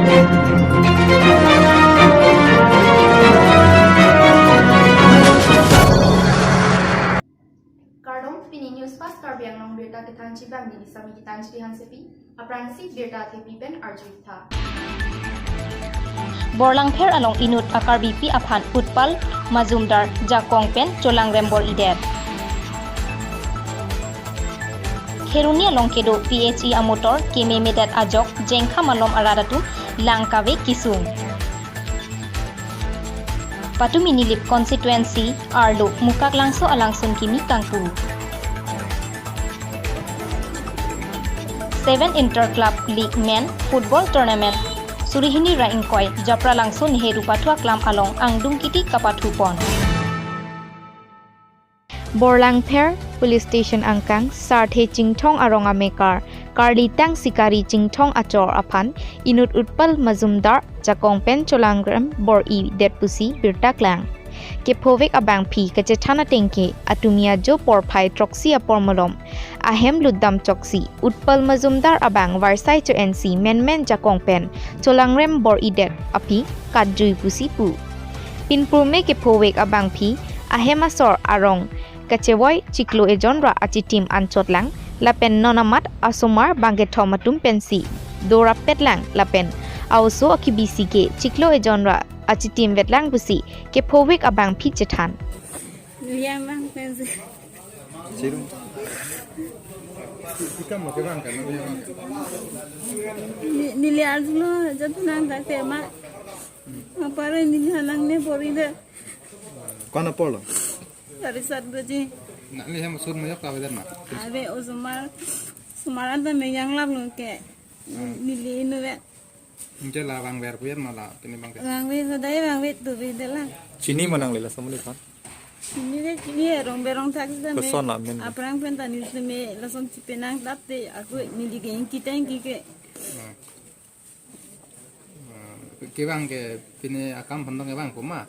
Kardom pini Newsfast Karbi Anglong berita ketanci bang di sami ketanci di Hansepi apransi berita tepi pen arjitha Borlang pher along inut Karbi pi aphan Utpal Mazumdar Jakong pen Cholang Rembor idet Kheruni along kedo PHE amotor keme medat ajok jengkha malom aradatu langkawe kisung Patumi nilip constituency Arlo mukak langso alangsun kimi tangpu 7 Inter-Club League Men Football Tournament Surihini Raingkoi Japra langso Neheru Pathua Klam along Angdung Kiti Kapatupon Borlang Pher Police Station Angkang Sarthe Chingthong Aronga Mekar Karli Tang Sikari Chingthong Achor Aphan Inut Utpal Mazumdar Jakong Pen Cholangram Bor I Detpusi Birta Klang Kephovek Abang Pi Kacethana Tengke Atumia Jo Porphai Troxi Apormolom Ahem Luddam Choksi Utpal Mazumdar Abang Varsai Cho NC Men Jakong Pen Cholangram Bor I Det Api Kadjui Pusi Pu Pinpurme Kephovek Abang Pi Ahem Asor Arong Kachewoi Chiklo e genre achitim anchotlang lapen nonamat asomar bangethomatum pensi dora petlang lapen auso akibisi ke chiklo e genre achitim vetlang busi ke phowik abang phi chethan liang bang pensi Sirum ikam mo ke bang kan ni liang lo jatnang tak tema apare ni hanang ne poride kona polo dari sadji nak ni ham sur mo yak ka wedan ma ave osumar sumaran ta meyang lam lo ke nili inu ve inje la bang ber puyan mala kini bang ke bang ve sadai bang ve tu ve dela Chini manang lela samuli kan ni ve ni rong berong tak sa me Keson lah, men. aprang pen ta ni se me lason cipenang tapte aku nili ge kiteng ki ke bang ke pini akam pandong ke bang puma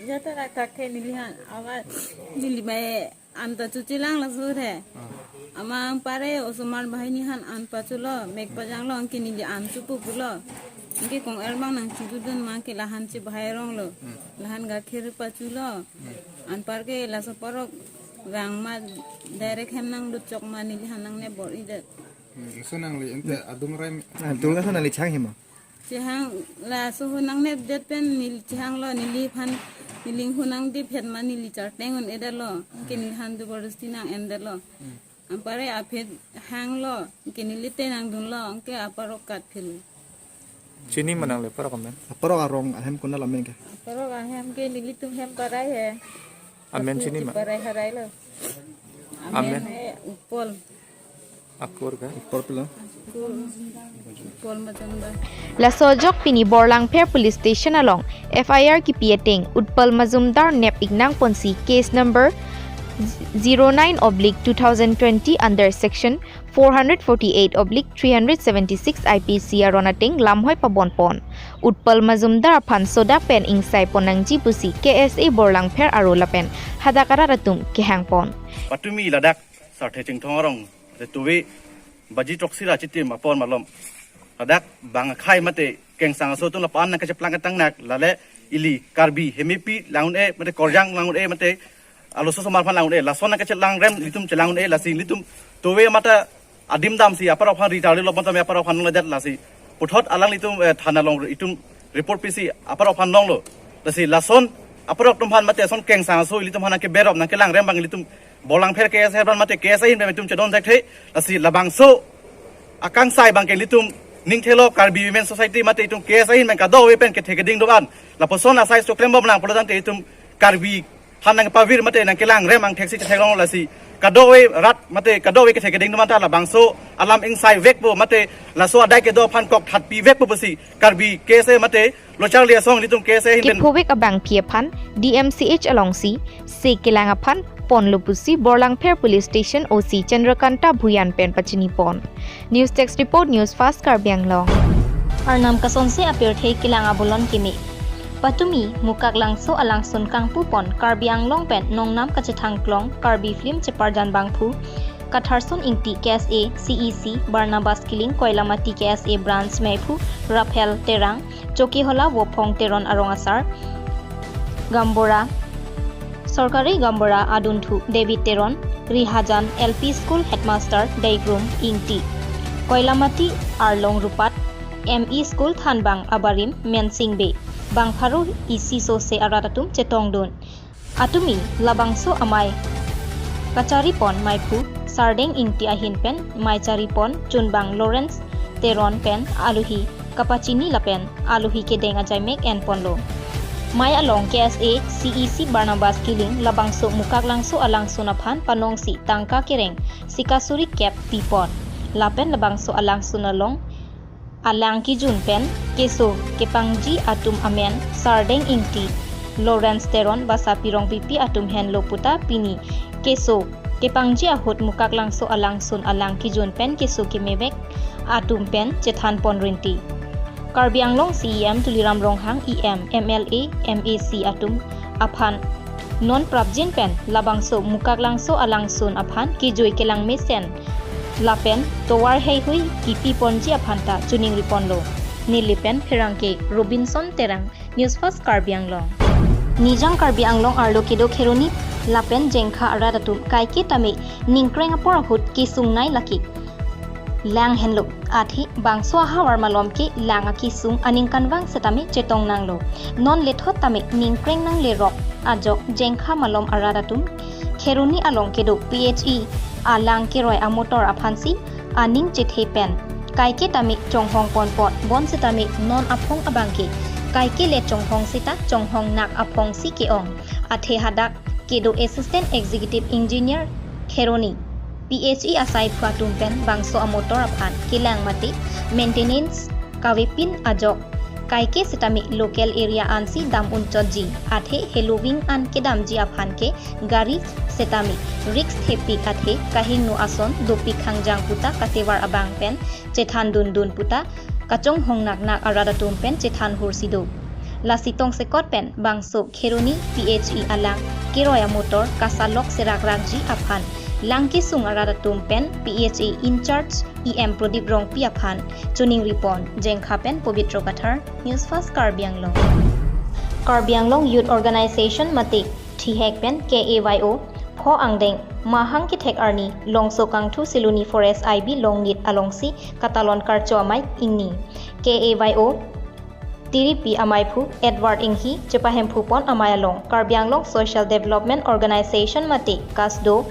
jata rakake nilihan awa nilibai anta cucilang lasur hai ama pare osumar bahinihan an paculo mek pajanglo angki nili an cupu pulo angki kong elmang nangcidudun mangki lahan ci bahairong lo lahan gakhir paculo an parke lasoporok rangma direct hem nang ducok ma nilihan nang ne bor ide sunang li ente adung rem Tunga sana li chang hima cihang la suhu nang ne det pen nil cihang lo nili phan niling hunang di phet mani li chartengon edalo kin handu borustinang endalo ampare aphet hang lo kin lite nang dun lo angke aparo kat phil Chini manang le para kamen aparo arong ahem kunna lamen ke aparo hem ke lilitum hem parai he Amen chini ma parai harai lo Amen. upol akur ka porpilo upol matanda La Sojok Pini Borlang Pher Police Station along FIR ki Pieteng Utpal Mazumdar Nep Ignang Ponsi case number 09/2020 under section 448/376 IPC Aronateng Lamhoi Pabonpon Utpal Mazumdar Phan Soda Pen Ingsai Ponangji Pusi KSA Borlang Pher Arolapen Hadakara Ratum Kehangpon Patumi ladak sarthe chingthorong tuwi baji troksira chitim apon malom ladak bang khai mate keng sang so tung lapan nak keplang katang nak lale ili karbi hemipi laun e mate korjang laun e mate aloso somar phan laun e lason nak chelang rem litum chelang e lasi litum tuwi mata adim dam si apara phan ritali lopon tam apara phan lajat lasi puthot alang litum thana long itum report pisi apara phan long lo lasi lason apara tum phan mate son keng sang so litum hana ke berop nak kelang rem bang litum Borlang Pher KS herban mate KS in betum chedon dakhe lasi labang so akang sai bang ke litum ning thelo Karbi Women Society mate itum KS in men ka do we pen ke theke ding doban la poson la sai stoklem bom lang podan te itum Karbi hanang pavir mate nang kelang remang theksi thekong lasi ka do we rat mate ka do we ke theke ding doban ta labang so alam ing sai vek bo mate la so adai ke do phan kok that pi vek bo basi Karbi KS mate lochang lia song litum KS in Ki Phowik Abang Phiaphan DMCH along si Se Kelangaphan Pon Lupusi Borlang Pher Police Station OC Chandrakanta Bhuyan Pen Pachini Pon News Text Report Newsfast Karbi Anglong Arnam Kasonse appeared He Kilanga Bolon Kimi Patumi Mukak Langso Alangsun Kangpu Pon Karbi Anglong Pen Nongnam Kachethang Klong Karbi Film Cheparjan Bangphu Katharson Ingti KSA CEC Barnabas Kiling Koilamati KSA Branch Maipu Raphael Terang Chokihola Wopong Teron Arongasar Gambora Sorkari Gambora Aduntu David Teron Rihajan LP School Headmaster Daigrum Ingti Koilamati Arlong Rupat ME School Thanbang Abarim Mensing Bay Bangpharu Isi Sose Aratatum Chetongdun Atumi Labangso Amai Kacharipon Maipu Sardeng Ingti Ahinpen Maicaripon Chunbang Lawrence Teron Pen Aluhi Kapachini Lapen Aluhi Kedeng Ajaimek and Ponlo Mai Along KSA CEC Barnabas Kiling Labangso Mukaklangso Alangso Naphan Panongsi Tangka Kereng Sikasuri Kep Tipon Lapen Labangso Alangso Nalong Alang Kijun Pen Keso Kepangji Atum Amen Sardeng Ingti Lawrence Teron Basa Pirong Pipi Atum Hen Loputa Pini Keso Kepangji Ahut Mukaklangso Alangsun Alang Kijun Pen Keso Kimebek Atum Pen Chethan Ponrinti Karbi Anglong CEM Tuliram Ronghang EM MLA MAC Atum Aphan Non Prabjin Pen Labangso Mukaklangso Alangsun Aphan Kijoi Kelang Mesen Lapen Towar Heihui Kipi Ponji Aphanta Chuning Riponlo Nilipen Pherangke Robinson Terang Newsfast Karbi Anglong Nijang Karbi Anglong Arlo Kedo Kheroni Lapen Jengkha Aradatum Kaike Tame Ningkreng Apor Hut Kisungnai Laki Lang Henlo Athi Bangso Hawar Malomke Lang Akisung Aning Kanwang Setame Chetong Nanglo Non Lethot Tame Ningkreng Nang Lerok Ajok Jengkha Malom Aradatum Kheroni Along Kedo PHE Alang Keroy Amotor Aphansi Aning Chethe Pen Kaike Tame Chonghong Ponpot Bon Setame Non Aphong Abangke Kaike Le Chonghong Sita Chonghong Nak Aphong Si Keong Athe Hadak Kedo Assistant Executive Engineer Kheroni PHE Asai Phatum Pen Bangso Amotor Aphan Kilang Mati Maintenance Kawipin Ajok Kaike Setami Local Area Ansi Dam Unchodji Athe Heloving An Kedamji Aphan Ke Gari Setami Rix Thepi Athe Kahing No Ason Dopi Khangjang Puta Katewar Abang Pen Chethan Dundun Puta Kachong Hong Nak Nak Aradatum Pen Chethan Hursido Lasitong Sekot Pen Bangso Kheroni PHE Alang Kiroya Motor Kasalok Serak Rangji Aphan Langki Sung Aradatum Pen PHE In Charge EM Prodip Rong Piaphan Chuning Ripon Jengkha Pen Pobitro Kathar Newsfast Karbi Anglong Karbi Anglong Youth Organization Mati Thihek Pen KAYO Pho Angdeng Mahang Kithek Arni Longso Kangthu Siluni Forest IB Longnit Alongsi Katalon Karcho Amai Ingni KAYO Tiripi Amaipu Edward Inghi Chepahem Phupon Amayalong Karbi Anglong Social Development Organization Mati Kasdo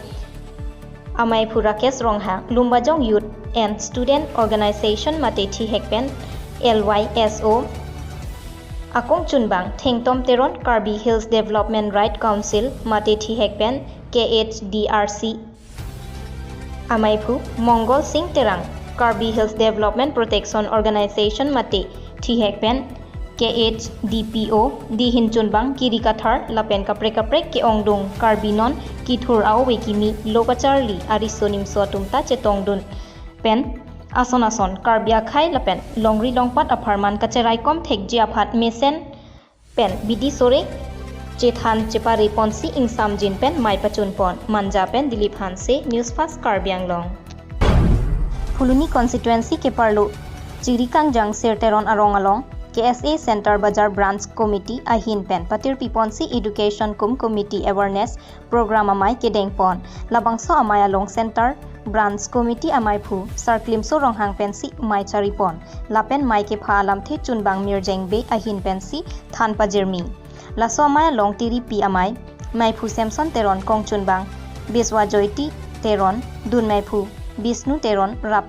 Amaipu Rakesh Rongha Lumbajong Youth and Student Organization Mati Thihekpen LYSO Akong Chunbang Thengtom Teron Karbi Hills Development Right Council Mati Thihekpen KHDRC Amaipu Mongol Singh Terang Karbi Hills Development Protection Organization Mati Thihekpen KHDPO Dihin Chunbang Kiri Kathar Lapen Kaprek Kaprek Keongdung Karbinon Kithur Au Wekimi Lokacharli Arisonim Sotumta Chetongdun Pen Ason Ason Karbia Khai Lapen Longri Longpat Aparman Kacheraikom Thekji Aphat Mesen Pen Bidi Sore Chethan Chepari Ponsi Ingsam Jin Pen Mai Pachun Pon Manja Pen Dilip Hanse Newsfast Karbi Anglong Phuluni Constituency ke Parlo Chirikang Jang Serteron Arong Along KSA Center Bazar Branch Committee Ahin Pen Patir Piponsi Education Kum Committee Awareness Program Amai Kedeng Pon Labangso Amai Along Center Branch Committee Amai Phu Sarklimso Ronghang Pensi Mai Charipon Lapen Mai Ke Pha Alam The Chunbang Mirjeng Be Ahin Pensi Than Pajermi Laso Amai Along Tiri Pi Amai Mai Phu Samson Teron Kong Chunbang Beswa Joyti Teron Dun Mai Phu Bisnu Teron Rap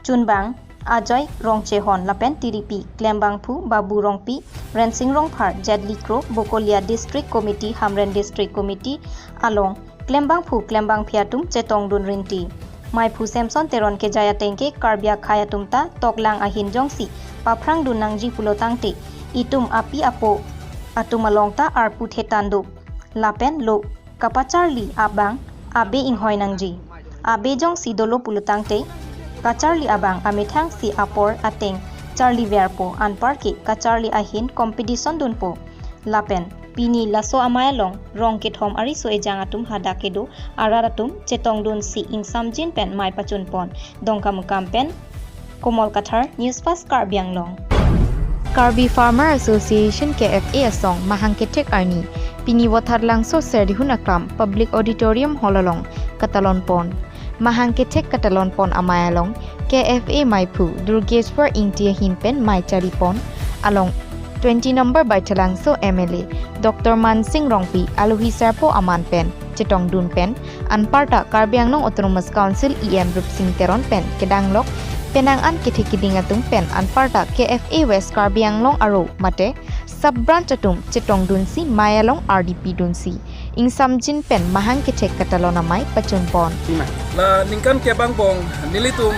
Chunbang Ajoy Rongche Hon Lapen Tiripi Klembang Phu Babu Rongpi Rensing Rongphar Jadli Kro Bokolia District Committee Hamren District Committee Along Klembang Phu Klembang Phiatum Chetong Dun Rinti Mai Phu Samson Teron Ke Jaya Tengke Karbia Khayatum Ta Toklang Ahin Jongsi Paprang Dunangji Pulotangte Itum Api Apo Atum Along Ta Arpu Thetandu Lapen Lo Kapacharli Abang Abe Inghoy Nangji Abe Jongsi Dolo Pulotangte Kacharli Abang Amithang Si Apor Ateng Charlie Verpo Anparki Kacharli Ahin Competition Dunpo Lapen pini laso amayalong rong ke thom ari so ejang atum hada kedo araratum chetong dun si ing samjin pen mai pachun pon dongkam pen Komol Kathar Newsfast Karbi Anglong Karbi Farmer Association KFA asong mahangketek arni pini wathar langso serdi hunakram public auditorium hololong katalon pon mahangketek katalon pon amayalong KFA Maipu Durgeshwar Ingtia Hinpen Mai Charipon along 20 number by Talangso MLA Dr. Mansing Rongpi Aluhi Serpo Aman Pen Chetong Dun Pen Anparta Karbi Anglong Autonomous Council EM Rup Sing Teron Pen Kedanglok Penangan Kitikidingatung Pen Anparta KFA West Karbi Anglong Aro Mate Sub Branch Atum Chetong Dunsi Mayalong RDP Dunsi Ing Samjin Pen Mahang Kitek Katalona Mai Pachun Pon La Ningkan Kebang Bong Nilitum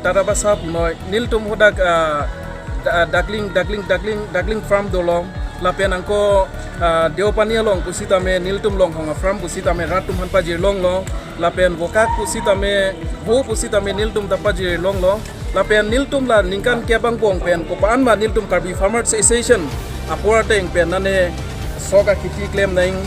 Tarabasap Noi Niltum Hudak Dagling Farm Dolong Lapen angko Deopania Long Pusita me Niltum Long Honga Farm Pusita me Ratum Hanpajir Long Long Lapen Vokak Pusita me Ho Pusita me Niltum Tapajir Long Long Lapen Niltum la Ningkan Kebang Bong Pen Kopaan ma Niltum Karbi Farmers Association Aporteng Pen Nane Soga Kiti Claim Naing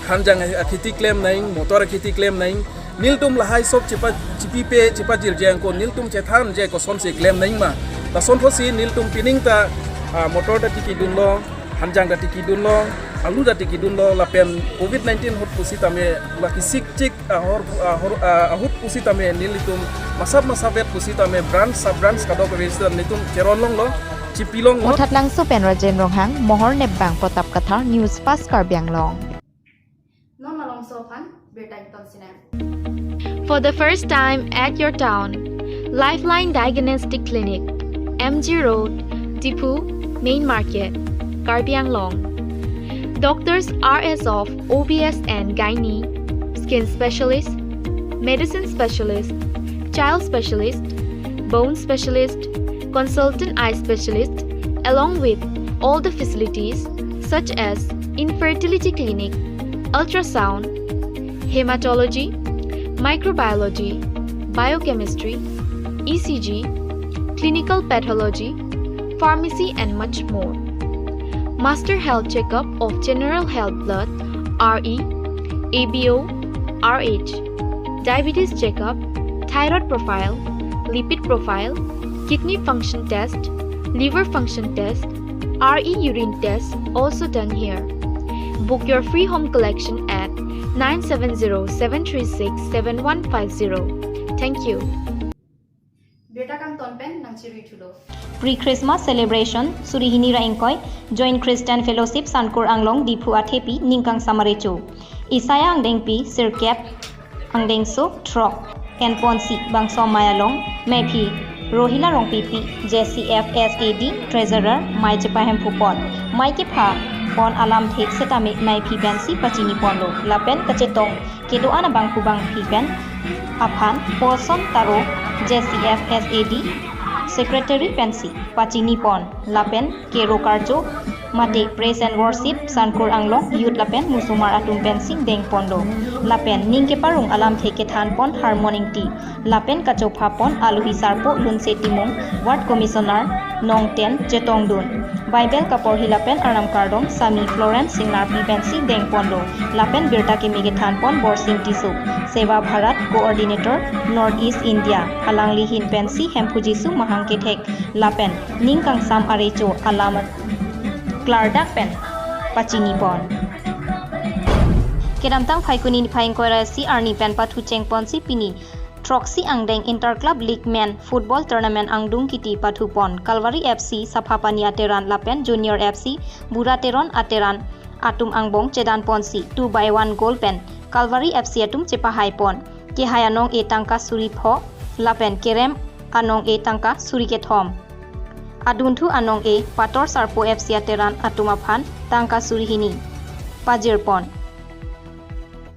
Hanjang Kiti Claim Naing Motor Kiti Claim Naing Niltum la High Sop Chipipe Chipajir Jangko Niltum Chethan Jeko Sonse Claim Naing ma La Son Fosi Niltum Pining ta motor da tiki dunlo hanjang da tiki dunlo alu da tiki dunlo lapen COVID-19 hot pusita me laki sik hot pusita me nilitum masab pusita me brand sub brands kadok register nitum keron long lo chipilong lo Mothat langso pen rajen ronghang mohor nebang protap kathar Newsfast Karbi Anglong Non malong sofan bertain ton sinem For the first time at your town, Lifeline Diagnostic Clinic, MG Road, Tipu, Main Market, Karbi Anglong. Doctors are as of OBS and Gynae, Skin Specialist, Medicine Specialist, Child Specialist, Bone Specialist, Consultant Eye Specialist, along with all the facilities such as Infertility Clinic, Ultrasound, Hematology, Microbiology, Biochemistry, ECG, Clinical Pathology, Pharmacy and much more. Master Health Checkup of General Health Blood, RE, ABO, RH, Diabetes Checkup, Thyroid Profile, Lipid Profile, Kidney Function Test, Liver Function Test, RE Urine Test also done here. Book your free home collection at 970-736-7150. Thank you. Beta kang ton pen nang chirui thulo Pre-Christmas celebration Surihini ra ingkoi Joint Christian Fellowship Sankur Anglong Dipu Athepi Ningkang Samarecho Isaya Angdengpi Sirkep Angdengso Trok Enponsi Bangso Mayalong Mepi Rohila Rongpipi JCFSAD Treasurer Mai Chepahem Pupot Mai Kepha Pon Alam Thek Setami Mai Pipensi Pachini Pondo Lapen Kachetong Kedoana Bangku Bang Pipen Aphan Poson Taro JCFSAD Secretary Pensi Pachini Pon Lapen Kero Karjo Mate Praise and Worship Sankur Anglong Youth Lapen Musumar Atum Pensi Deng Pondo Lapen Ningke Parung Alam Theke Than Pon Harmoning Tea Lapen Kachopha Pon Aluhi Sarpo Lunse Timong Ward Commissioner Nong Ten Chetong Dun Bible Kapor Hilapen Aram Kardom Sami Florence Singnar Pensi Deng Pondo Lapen Birta Kemige Than Pon Borsim Tisu Seva Bharat Coordinator Northeast India Alangli Hin Pensi Hempujisu Mahangketek Lapen Ningkang Sam Arecho Alamat Clardak Pen Pachini Pon Kedamtang Phaikuni Phaingkora Si Arni Pen Pathu Chengpon Si Pini Troxy Angdeng Interclub League Men Football Tournament Angdung Kiti Pathu Pon Kalvari FC Saphapani Ateran Lapen Junior FC Burateron Ateran Atum Angbong Chedan Ponsi 2-1 goal pen Kalvari FC Atum Chepahai Pon Kehayanong E Tangka Suri Pho Lapen Kerem Anong E Tangka Suri Kethom Aduntu Anong E Pator Sarpo FC Ateran Atumaphan Tangka Surihini Pajir Pon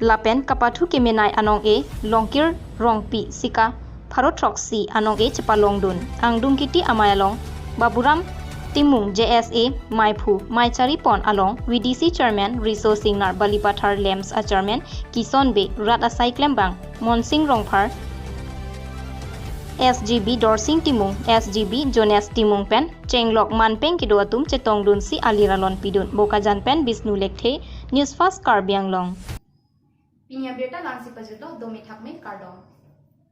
Lapen Kapathu Kemenai Anong E Longkir Rongpi Sika Pharotroxi Anong E Chepalongdun Angdung Kiti Amayalong Baburam Timung JSA Maipu Maichari Pon Along VDC Chairman Riso Singnar Balipathar Lems a Chairman Kison Be Rat Asai Klembang Monsing Rongphar SGB Dorsing Timung, SGB Jones Timung pen, Chenglok Manpeng Kidoatum Cetong Dun si Aliralon Pidun, Bokajan pen Bisnu Lekte, Newsfast Karbi Anglong. Pinya berita langsi pajutlo domi thakme kardom.